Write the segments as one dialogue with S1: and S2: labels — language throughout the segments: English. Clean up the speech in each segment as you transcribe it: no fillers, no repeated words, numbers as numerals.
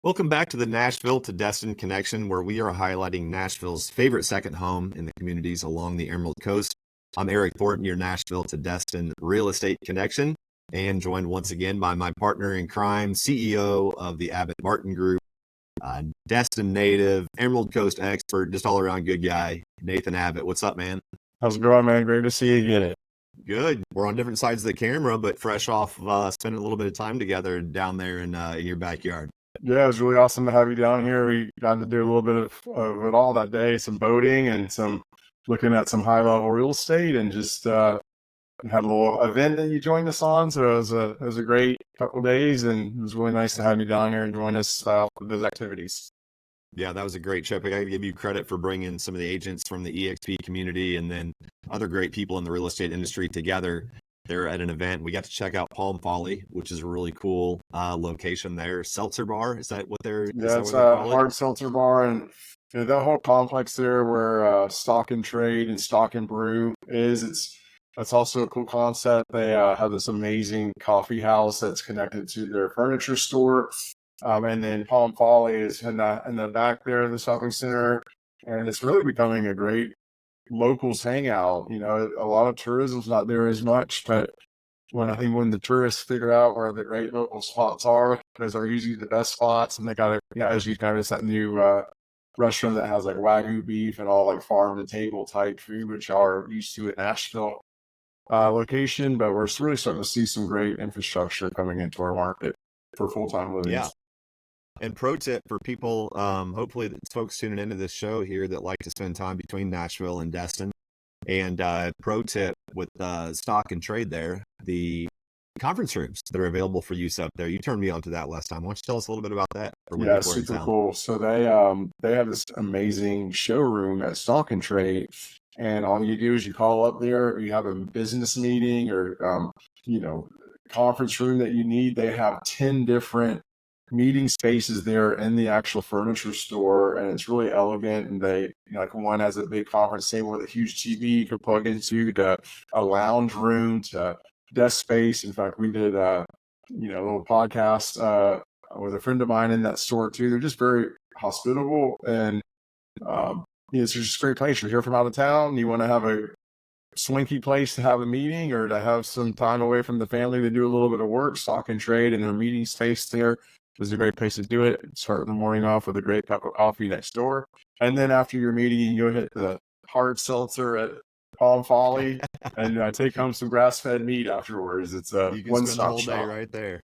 S1: Welcome back to the Nashville to Destin Connection, where we are highlighting Nashville's favorite second home in the communities along the Emerald Coast. I'm Eric Thornton, your Nashville to Destin Real Estate Connection, and joined once again by my partner in crime, CEO of the Abbott Martin Group, Destin native, Emerald Coast expert, just all around good guy, Nathan Abbott. What's up, man?
S2: How's it going, man? Great to see you again.
S1: Good. We're on different sides of the camera, but fresh off spending a little bit of time together down there in your backyard.
S2: Yeah, it was really awesome to have you down here. We got to do a little bit of it all that day, some boating and some looking at some high level real estate, and just had a little event that you joined us on. So it was a great couple of days, and it was really nice to have you down here and join us for those activities.
S1: Yeah, that was a great trip. I got to give you credit for bringing some of the agents from the EXP community and then other great people in the real estate industry together. They're at an event. We got to check out Palm Folly, which is a really cool location there. Seltzer Bar, is that what they're?
S2: Yeah, it's a hard seltzer bar, and that whole complex there where Stock and Trade and Stock and Brew is. That's also a cool concept. They have this amazing coffee house that's connected to their furniture store. And then Palm Folly is in the back there of the shopping center, and it's really becoming a great locals hangout. A lot of tourism's not there as much, but when the tourists figure out where the great local spots are, those are usually the best spots. And they got as you noticed, that new restaurant that has like Wagyu beef and all like farm to table type food, which y'all are used to at Nashville location. But we're really starting to see some great infrastructure coming into our market for full-time living.
S1: Yeah. And pro tip for people, hopefully it's folks tuning into this show here that like to spend time between Nashville and Destin. And pro tip with Stock and Trade there, the conference rooms that are available for use up there. You turned me on to that last time. Why don't you tell us a little bit about that?
S2: Yeah, super cool. So they have this amazing showroom at Stock and Trade, and all you do is you call up there, you have a business meeting or conference room that you need. They have 10 different meeting spaces there in the actual furniture store, and it's really elegant. And they one has a big conference table with a huge TV you can plug into, to a lounge room, to desk space. In fact, we did a little podcast with a friend of mine in that store too. They're just very hospitable, and it's just a great place. You're here from out of town, you want to have a swanky place to have a meeting or to have some time away from the family to do a little bit of work. Stock and Trade and their meeting space there is a great place to do it. Start the morning off with a great cup of coffee next door, and then after your meeting, you go hit the hard seltzer at Palm Folly and take home some grass-fed meat afterwards. It's a one-stop shop.
S1: Day right there.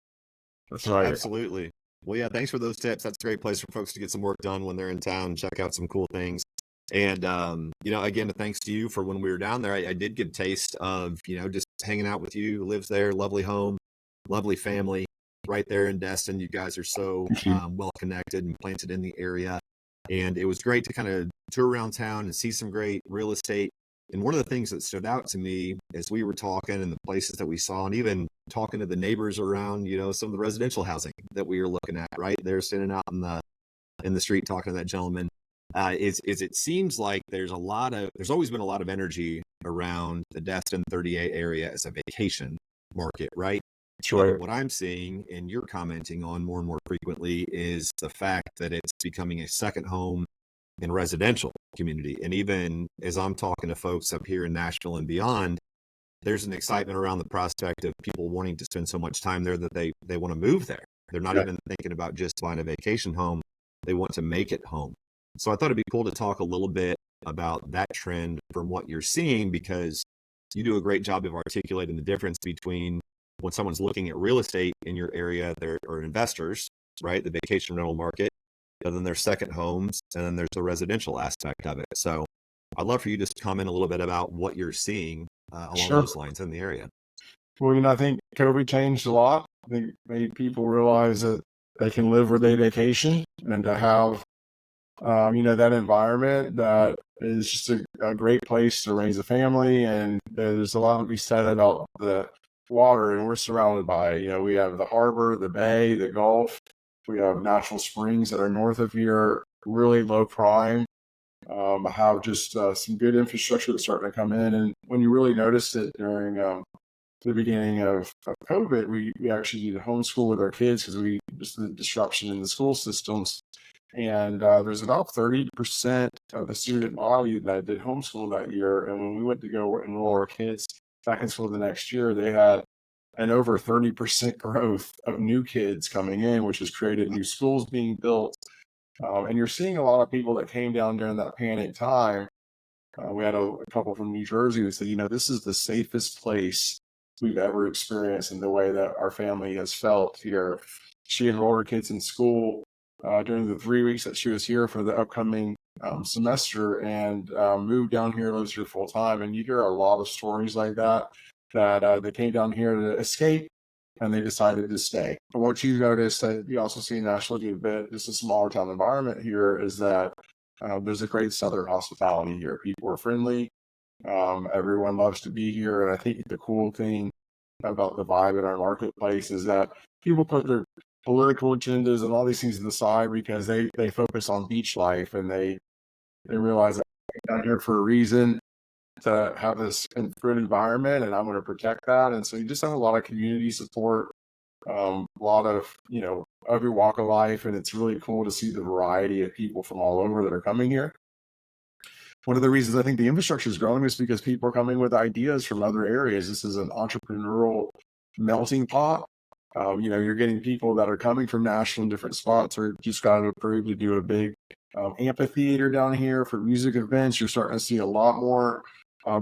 S2: That's right.
S1: Absolutely. Well, yeah, thanks for those tips. That's a great place for folks to get some work done when they're in town, check out some cool things. And, again, thanks to you for when we were down there, I did get a taste of, just hanging out with you, who lives there, lovely home, lovely family right there in Destin. You guys are so well connected and planted in the area. And it was great to kind of tour around town and see some great real estate. And one of the things that stood out to me as we were talking and the places that we saw, and even talking to the neighbors around, some of the residential housing that we were looking at, right? They're standing out in the street talking to that gentleman. Is it seems like there's always been a lot of energy around the Destin 30A area as a vacation market, right?
S2: Sure.
S1: What I'm seeing and you're commenting on more and more frequently is the fact that it's becoming a second home in residential community. And even as I'm talking to folks up here in Nashville and beyond, there's an excitement around the prospect of people wanting to spend so much time there that they want to move there. They're not even thinking about just buying a vacation home. They want to make it home. So I thought it'd be cool to talk a little bit about that trend from what you're seeing, because you do a great job of articulating the difference between when someone's looking at real estate in your area, there are investors, right? The vacation rental market, and then there's second homes, and then there's the residential aspect of it. So I'd love for you to just comment a little bit about what you're seeing along those lines in the area.
S2: Well, I think COVID changed a lot. I think made people realize that they can live where they vacation, and to have that environment that is just a great place to raise a family. And there's a lot to be said about the water, and we're surrounded by, we have the harbor, the bay, the Gulf. We have natural springs that are north of here, really low crime. Have just some good infrastructure that's starting to come in. And when you really noticed it during the beginning of COVID, we actually did homeschool with our kids because we just the disruption in the school systems. And there's about 30% of the student body that did homeschool that year. And when we went to go enroll our kids back in school the next year, they had an over 30% growth of new kids coming in, which has created new schools being built. And you're seeing a lot of people that came down during that panic time. We had a couple from New Jersey who said, this is the safest place we've ever experienced in the way that our family has felt here. She enrolled her kids in school during the 3 weeks that she was here for the upcoming semester and moved down here, lives here full time. And you hear a lot of stories like that they came down here to escape and they decided to stay. But what you noticed that you also see in Nashville a bit, just a smaller town environment here, is that there's a great Southern hospitality here. People are friendly. Everyone loves to be here. And I think the cool thing about the vibe in our marketplace is that people put their political agendas and all these things to the side because they focus on beach life and they realize that I'm down here for a reason to have this good environment and I'm going to protect that. And so you just have a lot of community support, a lot of, every walk of life. And it's really cool to see the variety of people from all over that are coming here. One of the reasons I think the infrastructure is growing is because people are coming with ideas from other areas. This is an entrepreneurial melting pot. You're getting people that are coming from Nashville in different spots or just got approved to do a big amphitheater down here for music events. You're starting to see a lot more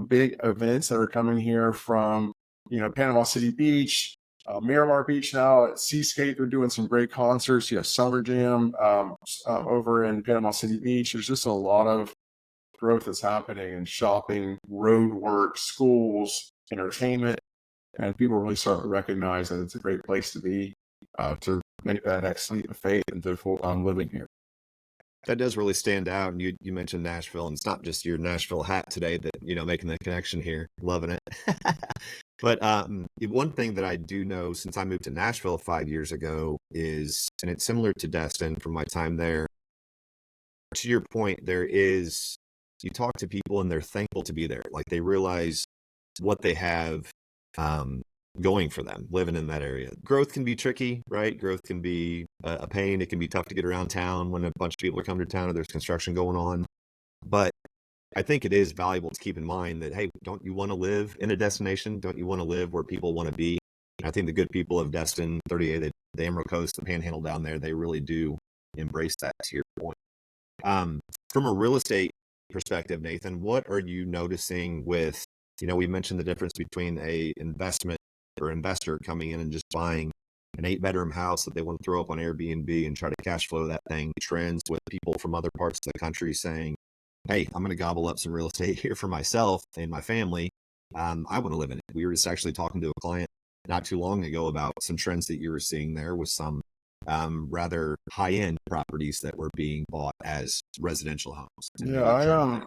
S2: big events that are coming here from, Panama City Beach, Miramar Beach now at Seascape. They're doing some great concerts. You have Summer Jam over in Panama City Beach. There's just a lot of growth that's happening in shopping, road work, schools, entertainment, and people really start to recognize that it's a great place to be to make that next leap of faith into full-time living here.
S1: That does really stand out. And you mentioned Nashville, and it's not just your Nashville hat today that, making the connection here, loving it. But one thing that I do know since I moved to Nashville 5 years ago is, and it's similar to Destin from my time there, to your point, you talk to people and they're thankful to be there. Like they realize what they have going for them living in that area. Growth can be tricky, right? Growth can be a pain. It can be tough to get around town when a bunch of people are coming to town or there's construction going on. But I think it is valuable to keep in mind that, hey, don't you want to live in a destination? Don't you want to live where people want to be? I think the good people of Destin 30A, the Emerald Coast, the Panhandle down there, they really do embrace that, to your point. From a real estate perspective, Nathan, what are you noticing with, we mentioned the difference between a investment or investor coming in and just buying an 8-bedroom house that they want to throw up on Airbnb and try to cash flow that thing, trends with people from other parts of the country saying, hey, I'm going to gobble up some real estate here for myself and my family. I want to live in it. We were just actually talking to a client not too long ago about some trends that you were seeing there with some rather high-end properties that were being bought as residential homes.
S2: Yeah,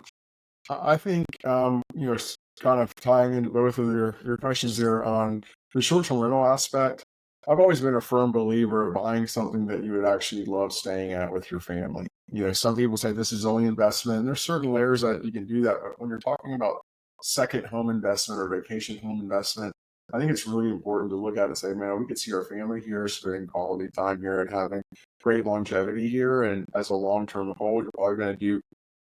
S2: I think, kind of tying into both of your questions there on the short-term rental aspect, I've always been a firm believer of buying something that you would actually love staying at with your family. Some people say this is only investment, and there's certain layers that you can do that. But when you're talking about second home investment or vacation home investment, I think it's really important to look at it and say, man, we could see our family here, spending quality time here and having great longevity here. And as a long-term hold, you're probably going to do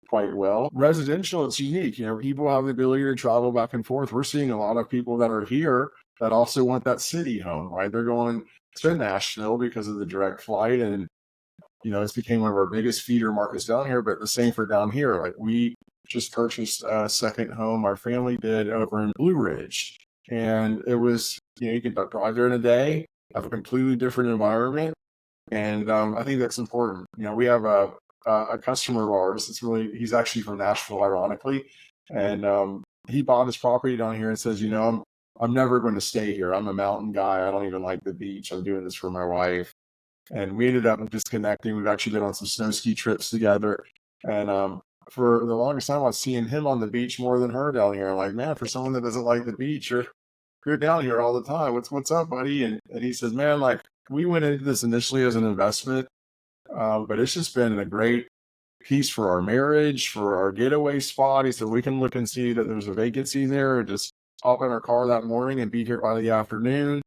S2: quite well. Residential, it's unique. People have the ability to travel back and forth. We're seeing a lot of people that are here that also want that city home, right? They're going to Nashville because of the direct flight. And, it's became one of our biggest feeder markets down here, but the same for down here. Like we just purchased a second home, our family did, over in Blue Ridge. And it was, you can drive there in a day, have a completely different environment. And I think that's important. We have a customer of ours. He's actually from Nashville, ironically. And he bought his property down here and says, I'm never going to stay here. I'm a mountain guy. I don't even like the beach. I'm doing this for my wife. And we ended up disconnecting. We've actually been on some snow ski trips together. And for the longest time, I was seeing him on the beach more than her down here. I'm like, man, for someone that doesn't like the beach, you're down here all the time. What's up, buddy? And he says, man, like we went into this initially as an investment, but it's just been a great piece for our marriage, for our getaway spot. He said, we can look and see that there's a vacancy there. Just hop in our car that morning and be here by the afternoon.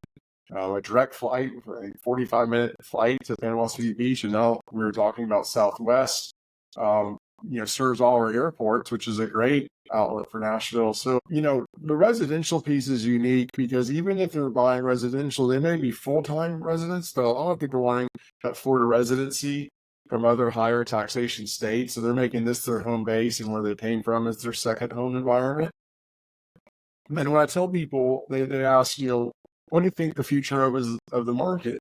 S2: A direct flight, a 45-minute flight to Panama City Beach. And now we were talking about Southwest, serves all our airports, which is a great outlet for Nashville. So, the residential piece is unique because even if they're buying residential, they may be full-time residents, but a lot of people wanting that Florida residency from other higher taxation states. So they're making this their home base, and where they came from is their second home environment. And when I tell people, they ask, what do you think the future of the market?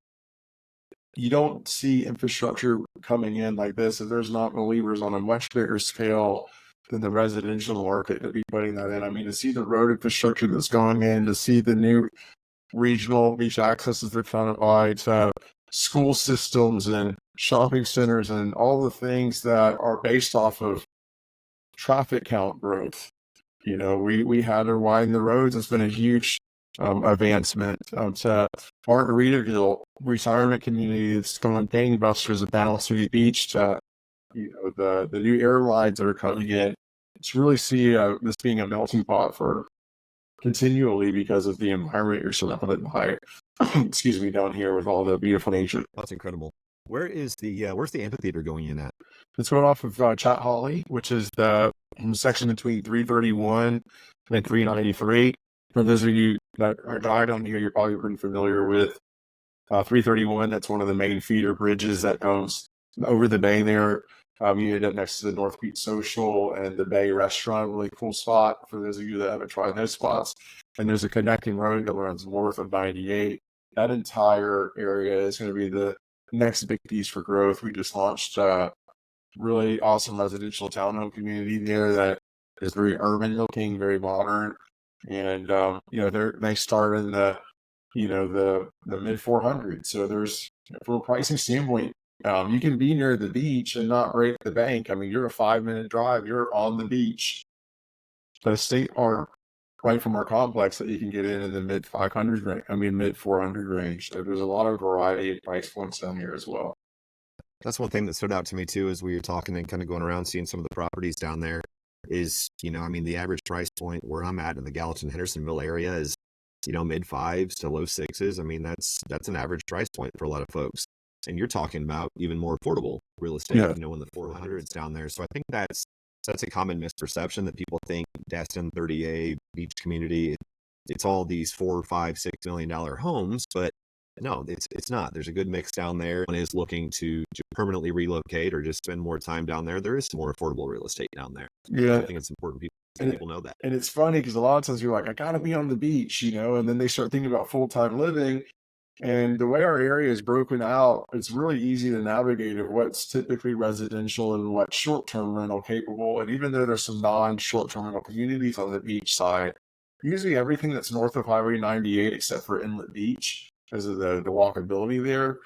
S2: You don't see infrastructure coming in like this if there's not believers on a much bigger scale than the residential market to be putting that in. I mean, to see the road infrastructure that's going in, to see the new regional beach accesses they're trying to buy, to school systems and shopping centers and all the things that are based off of traffic count growth. We had to widen the roads. It's been a huge advancement. To Margaritaville retirement community that's going gangbusters at Panama City Beach, to the new airlines that are coming in. It's really see this being a melting pot for continually because of the environment you're surrounded by. Excuse me, down here with all the beautiful nature.
S1: That's incredible. Where's the amphitheater going in at?
S2: It's going off of Chat Holly, which is the section between 331 and 393. For those of you that are down here, you're probably pretty familiar with 331. That's one of the main feeder bridges that goes over the bay there. You end up next to the North Beach Social and the Bay Restaurant, really cool spot for those of you that haven't tried those spots. And there's a connecting road that runs north of 98. That entire area is going to be the next big piece for growth. We just launched a really awesome residential townhome community there that is very urban looking, very modern. And, they start in the mid 400s. So there's, from a pricing standpoint, you can be near the beach and not right at the bank. I mean, you're a 5-minute drive, you're on the beach. But a state park right from our complex that you can get in the mid 500 range, mid 400 range. So there's a lot of variety of price points down here as well.
S1: That's one thing that stood out to me too, as we were talking and kind of going around seeing some of the properties down there is, the average price point where I'm at in the Gallatin Hendersonville area is, mid 5s to low 6s. That's an average price point for a lot of folks. And you're talking about even more affordable real estate, in the 400s down there. So I think that's a common misperception that people think Destin 30A beach community, it's all these $4, $5, $6 million homes, but no, it's not. There's a good mix down there. One is looking to permanently relocate or just spend more time down there. There is some more affordable real estate down there.
S2: Yeah,
S1: I think it's important people know that.
S2: And it's funny because a lot of times you're like, I gotta be on the beach, and then they start thinking about full-time living. And the way our area is broken out, it's really easy to navigate of what's typically residential and what's short-term rental capable. And even though there's some non-short-term rental communities on the beach side, usually everything that's north of Highway 98, except for Inlet Beach, because of the walkability there,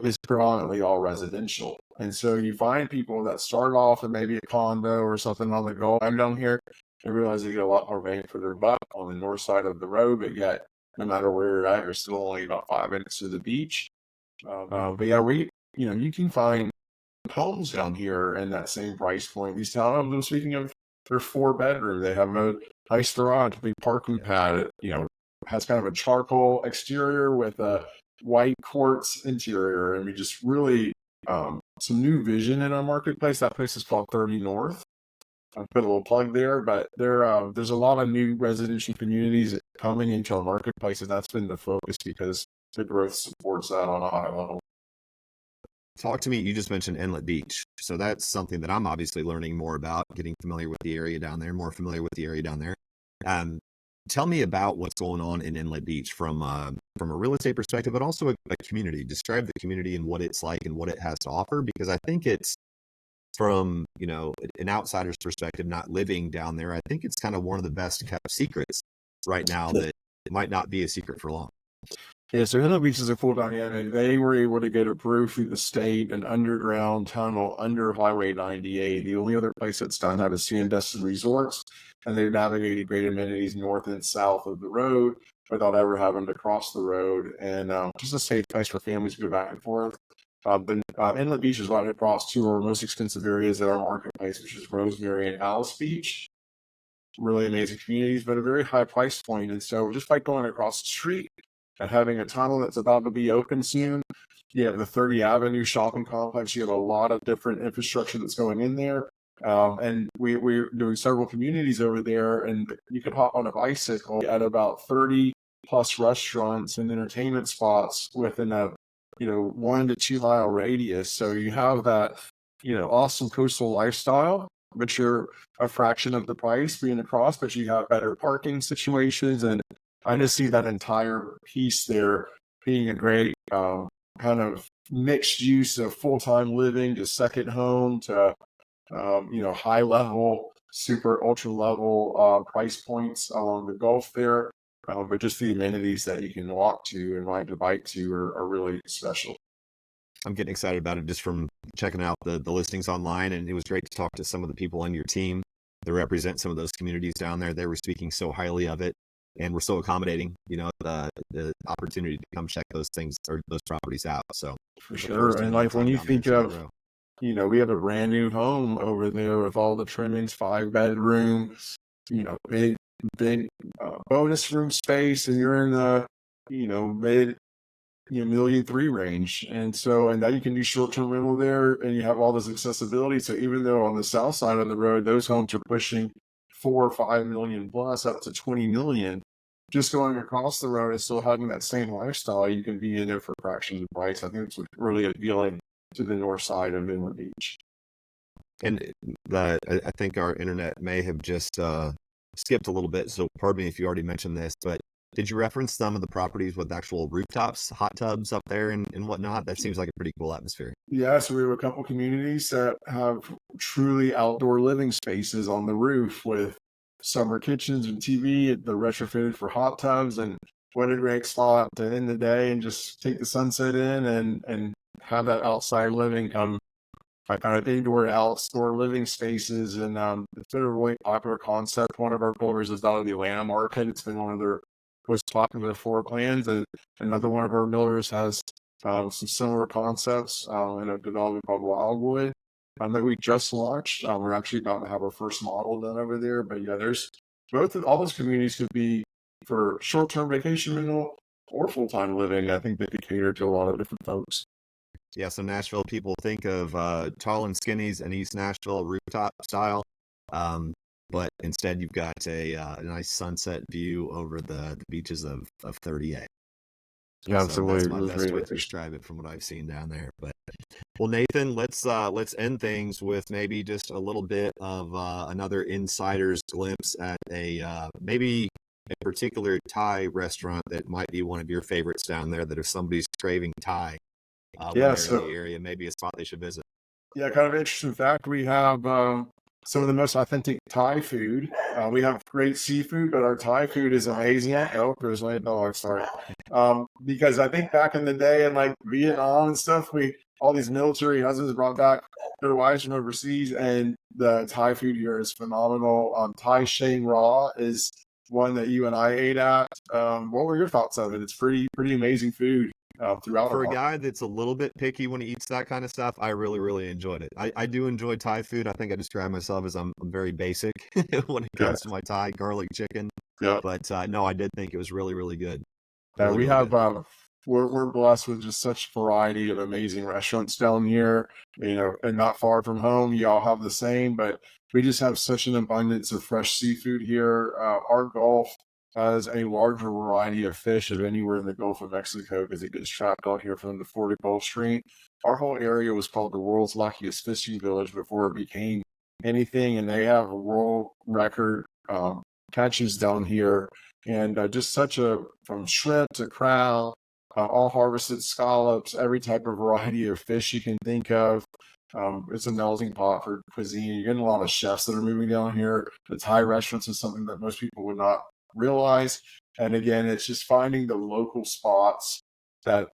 S2: is predominantly all residential. And so you find people that start off in maybe a condo or something on the go. I'm down here and realize they get a lot more bang for their buck on the north side of the road, but yet no matter where you're at, you're still only about 5 minutes to the beach. But yeah, you can find homes down here in that same price point. These townhomes, speaking of, they're 4-bedroom. They have a nice garage, big parking pad. Has kind of a charcoal exterior with a white quartz interior. And we just really some new vision in our marketplace. That place is called 30 North. I put a little plug there, but there's a lot of new residential communities coming into our marketplace, and that's been the focus because the growth supports that on a high level.
S1: Talk to me. You just mentioned Inlet Beach, so that's something that I'm obviously learning more about, getting familiar with the area down there, more familiar with the area down there. Tell me about what's going on in Inlet Beach from a real estate perspective, but also a community. Describe the community and what it's like and what it has to offer, because I think it's, from an outsider's perspective, not living down there, I think it's kind of one of the best kept secrets right now that it might not be a secret for long.
S2: Yeah, so Inlet Beach is a full dynamic. They were able to get approved through the state an underground tunnel under Highway 98. The only other place that's done that is Destin Resorts, and they've navigated great amenities north and south of the road without ever having to cross the road, and just a safe place for families to go back and forth. Inlet Beach is right across two of our most expensive areas at our marketplace, which is Rosemary and Alice Beach. really amazing communities, but a very high price point. And so just by going across the street and having a tunnel that's about to be open soon, you have the 30 Avenue shopping complex. You have a lot of different infrastructure that's going in there. And we're doing several communities over there, and you can hop on a bicycle at about 30 plus restaurants and entertainment spots within a 1 to 2 mile radius. So you have that awesome coastal lifestyle, but you're a fraction of the price being across, but you have better parking situations. And I just see that entire piece there being a great kind of mixed use of full-time living to second home to high level, super ultra level price points along the Gulf there. But just the amenities that you can walk to and ride the bike to are really special.
S1: I'm getting excited about it just from checking out the listings online, and it was great to talk to some of the people on your team that represent some of those communities down there. They were speaking so highly of it, and we're so accommodating, the opportunity to come check those things or those properties out. So
S2: for sure. And like when you think of, we have a brand new home over there with all the trimmings, 5 bedrooms, big bonus room space, and you're in the mid $1.3 million range. And now you can do short-term rental there, and you have all this accessibility. So even though on the south side of the road those homes are pushing 4 or 5 million plus up to 20 million, just going across the road and still having that same lifestyle, you can be in there for fractions of price. I think it's really appealing to the north side of Inland Beach.
S1: And I think our internet may have just skipped a little bit, so pardon me if you already mentioned this, but did you reference some of the properties with actual rooftops, hot tubs up there and whatnot? That seems like a pretty cool atmosphere.
S2: Yeah, so we have a couple communities that have truly outdoor living spaces on the roof with summer kitchens and TV. They're retrofitted for hot tubs, and what a great spot to end the day and just take the sunset in and have that outside living kind of indoor outdoor living spaces. And it's been a really popular concept. One of our builders is out of the Atlanta market. It's been one of their most popular floor plans, and another one of our builders has some similar concepts in a development called Wildwood that we just launched. We're actually about to have our first model done over there. But yeah, there's all those communities could be for short-term vacation rental or full-time living. I think they could cater to a lot of different folks.
S1: Yeah, so Nashville people think of tall and skinnies and East Nashville rooftop style, but instead you've got a nice sunset view over the beaches of 30A.
S2: Yeah,
S1: so
S2: absolutely.
S1: that's my best way to describe it from what I've seen down there. But well, Nathan, let's end things with maybe just a little bit of another insider's glimpse at maybe a particular Thai restaurant that might be one of your favorites down there. That if somebody's craving Thai, when they're in the area, maybe a spot they should visit.
S2: Yeah, kind of interesting fact. We have some of the most authentic Thai food. We have great seafood, but our Thai food is amazing. Oh, there's my dog. Sorry. Because I think back in the day in like Vietnam and stuff, all these military husbands brought back their wives from overseas, and the Thai food here is phenomenal. Thai Shang Raw is one that you and I ate at. What were your thoughts of it? It's pretty amazing food. Throughout
S1: for a guy that's a little bit picky when he eats that kind of stuff, I really enjoyed it. I do enjoy Thai food. I think I describe myself as I'm very basic when it comes to my Thai garlic chicken.
S2: Yeah.
S1: But no, I did think it was really good.
S2: Yeah, we have we're blessed with just such variety of amazing restaurants down here, and not far from home. Y'all have the same, but we just have such an abundance of fresh seafood here. Our Gulf has a larger variety of fish than anywhere in the Gulf of Mexico because it gets trapped out here from the 40 Gulf Stream. Our whole area was called the world's luckiest fishing village before it became anything, and they have a world record catches down here. And just from shrimp to crab, all harvested scallops, every type of variety of fish you can think of. It's a melting pot for cuisine. You're getting a lot of chefs that are moving down here. The Thai restaurants is something that most people would not realize. And again, it's just finding the local spots that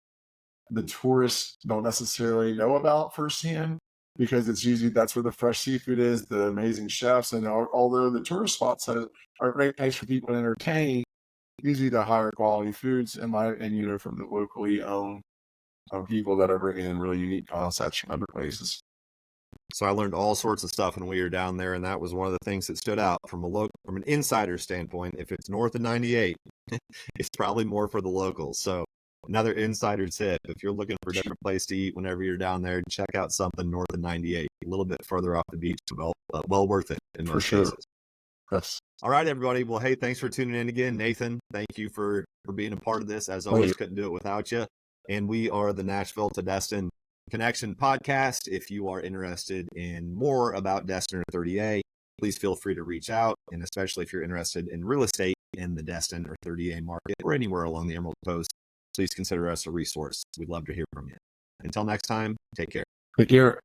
S2: the tourists don't necessarily know about firsthand, because it's usually that's where the fresh seafood is, the amazing chefs. And although the tourist spots are a great place for people to entertain, usually the higher quality foods, in my opinion, from the locally owned people that are bringing in really unique concepts from other places.
S1: So I learned all sorts of stuff when we were down there, and that was one of the things that stood out from from an insider standpoint. If it's north of 98, it's probably more for the locals. So another insider tip: if you're looking for a different place to eat whenever you're down there, check out something north of 98, a little bit further off the beach. Well worth it in most cases.
S2: Yes.
S1: All right, everybody. Well, hey, thanks for tuning in again, Nathan. Thank you for being a part of this. As always, couldn't do it without you. And we are the Nashville to Destin Connection podcast. If you are interested in more about Destin 30A, please feel free to reach out. And especially if you're interested in real estate in the Destin or 30A market or anywhere along the Emerald Coast, please consider us a resource. We'd love to hear from you. Until next time, take care.
S2: Take care.